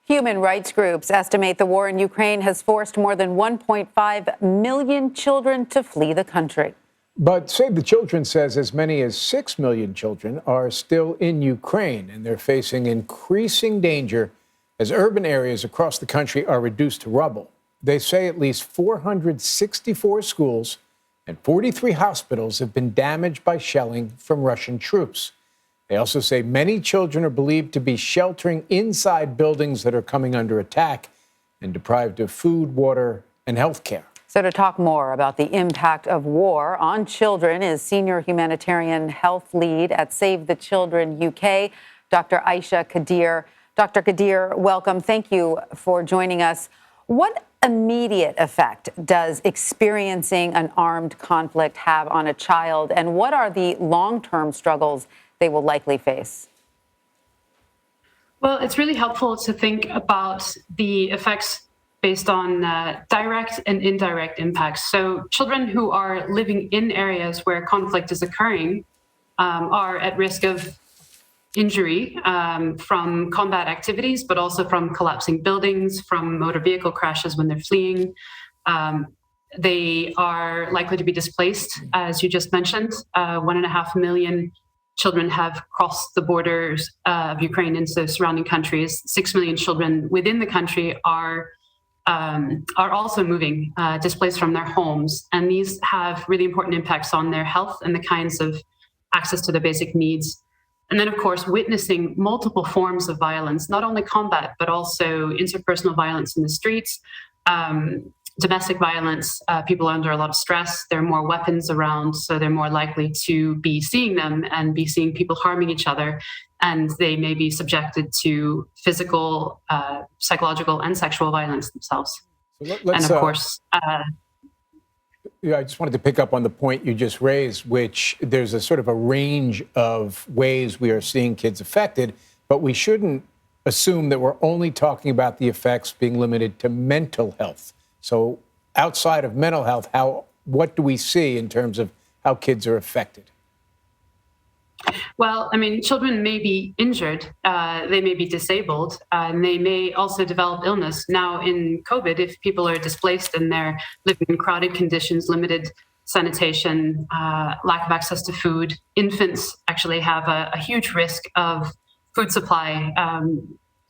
Human rights groups estimate the war in Ukraine has forced more than 1.5 million children to flee the country. But Save the Children says as many as 6 million children are still in Ukraine, and they're facing increasing danger as urban areas across the country are reduced to rubble. They say at least 464 schools and 43 hospitals have been damaged by shelling from Russian troops. They also say many children are believed to be sheltering inside buildings that are coming under attack and deprived of food, water, and health care. So to talk more about the impact of war on children is senior humanitarian health lead at Save the Children UK, Dr. Ayesha Kadir. Dr. Kadir, welcome. Thank you for joining us. What immediate effect does experiencing an armed conflict have on a child, and what are the long-term struggles they will likely face? Well, it's really helpful to think about the effects based on direct and indirect impacts. So children who are living in areas where conflict is occurring are at risk of injury from combat activities, but also from collapsing buildings, from motor vehicle crashes when they're fleeing. They are likely to be displaced, as you just mentioned. 1.5 million children have crossed the borders of Ukraine into surrounding countries. 6 million children within the country are also moving, displaced from their homes. And these have really important impacts on their health and the kinds of access to their basic needs. And then, of course, witnessing multiple forms of violence, not only combat, but also interpersonal violence in the streets, domestic violence. People are under a lot of stress. There are more weapons around, so they're more likely to be seeing them and be seeing people harming each other. And they may be subjected to physical, psychological, and sexual violence themselves. So and of course, I just wanted to pick up on the point you just raised, which there's a sort of a range of ways we are seeing kids affected, but we shouldn't assume that we're only talking about the effects being limited to mental health. So outside of mental health, what do we see in terms of how kids are affected? Well, I mean, children may be injured, they may be disabled, and they may also develop illness. Now, in COVID, if people are displaced and they're living in crowded conditions, limited sanitation, lack of access to food, infants actually have a huge risk of food supply.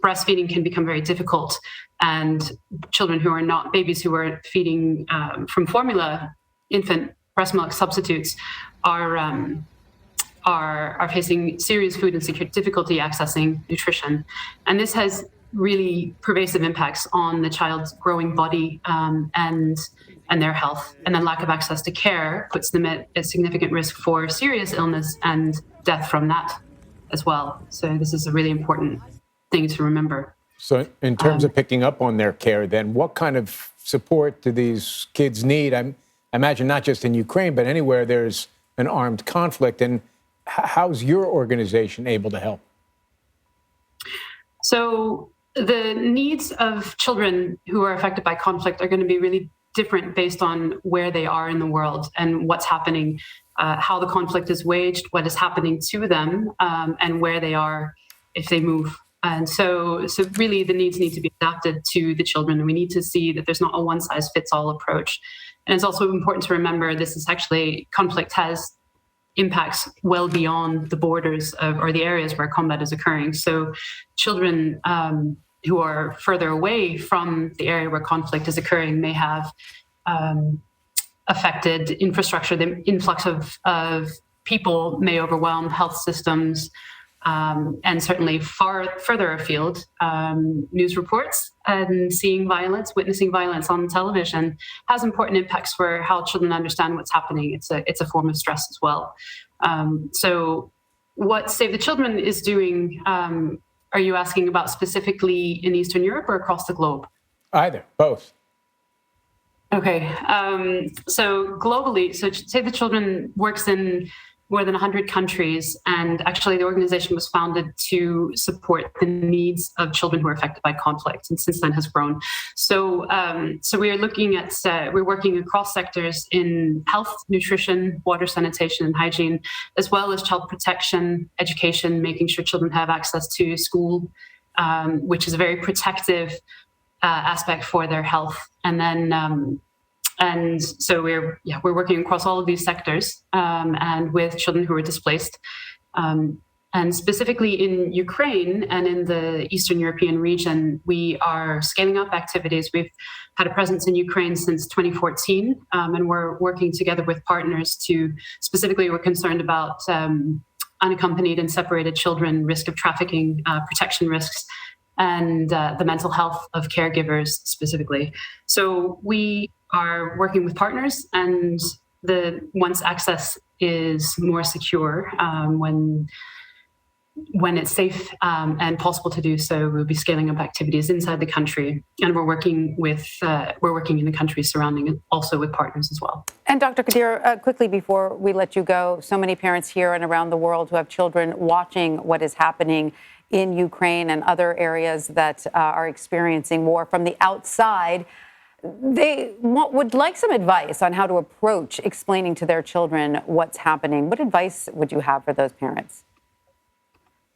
Breastfeeding can become very difficult, and children who are not babies who are feeding from formula, infant breast milk substitutes are facing serious food insecurity, difficulty accessing nutrition. And this has really pervasive impacts on the child's growing body and their health. And then lack of access to care puts them at a significant risk for serious illness and death from that as well. So this is a really important thing to remember. So in terms of picking up on their care, then, what kind of support do these kids need? I imagine not just in Ukraine, but anywhere there's an armed conflict. And how's your organization able to help? So the needs of children who are affected by conflict are going to be really different based on where they are in the world and what's happening, how the conflict is waged, what is happening to them, and where they are if they move. And so really the needs need to be adapted to the children. And we need to see that there's not a one-size-fits-all approach. And it's also important to remember this is actually, conflict has impacts well beyond the borders or the areas where combat is occurring. So children who are further away from the area where conflict is occurring may have affected infrastructure. The influx of people may overwhelm health systems, and certainly further afield, news reports and seeing violence, witnessing violence on television has important impacts for how children understand what's happening. It's a form of stress as well. So what Save the Children is doing, are you asking about specifically in Eastern Europe or across the globe? Either, both. Okay, so globally, so Save the Children works in more than 100 countries, and actually the organization was founded to support the needs of children who are affected by conflict, and since then has grown. So we are looking at, we're working across sectors in health, nutrition, water, sanitation, and hygiene, as well as child protection, education, making sure children have access to school which is a very protective aspect for their health. And then, and so we're working across all of these sectors and with children who are displaced. And specifically in Ukraine and in the Eastern European region, we are scaling up activities. We've had a presence in Ukraine since 2014, and we're working together with partners to, specifically, we're concerned about unaccompanied and separated children, risk of trafficking, protection risks, and the mental health of caregivers specifically. So we are working with partners, and once access is more secure, when it's safe and possible to do so, we'll be scaling up activities inside the country, and we're working in the countries surrounding it, also with partners as well. And Dr. Kadir, quickly before we let you go, so many parents here and around the world who have children watching what is happening in Ukraine and other areas that are experiencing war from the outside. They would like some advice on how to approach explaining to their children what's happening. What advice would you have for those parents?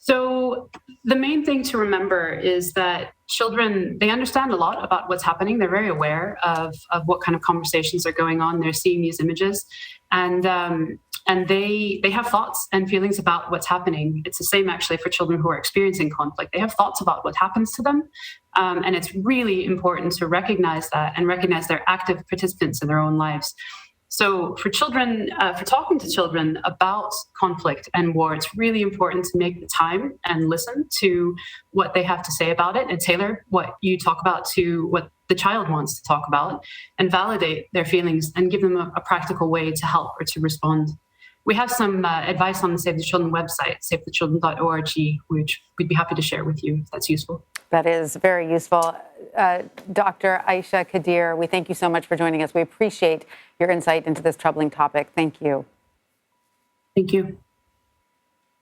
So the main thing to remember is that children, they understand a lot about what's happening. They're very aware of what kind of conversations are going on. They're seeing these images, and they have thoughts and feelings about what's happening. It's the same actually for children who are experiencing conflict. They have thoughts about what happens to them. And it's really important to recognize that and recognize they're active participants in their own lives. So for children, for talking to children about conflict and war, it's really important to make the time and listen to what they have to say about it and tailor what you talk about to what the child wants to talk about and validate their feelings and give them a practical way to help or to respond. We have some advice on the Save the Children website, savethechildren.org, which we'd be happy to share with you if that's useful. That is very useful. Dr. Ayesha Kadir, we thank you so much for joining us. We appreciate your insight into this troubling topic. Thank you. Thank you.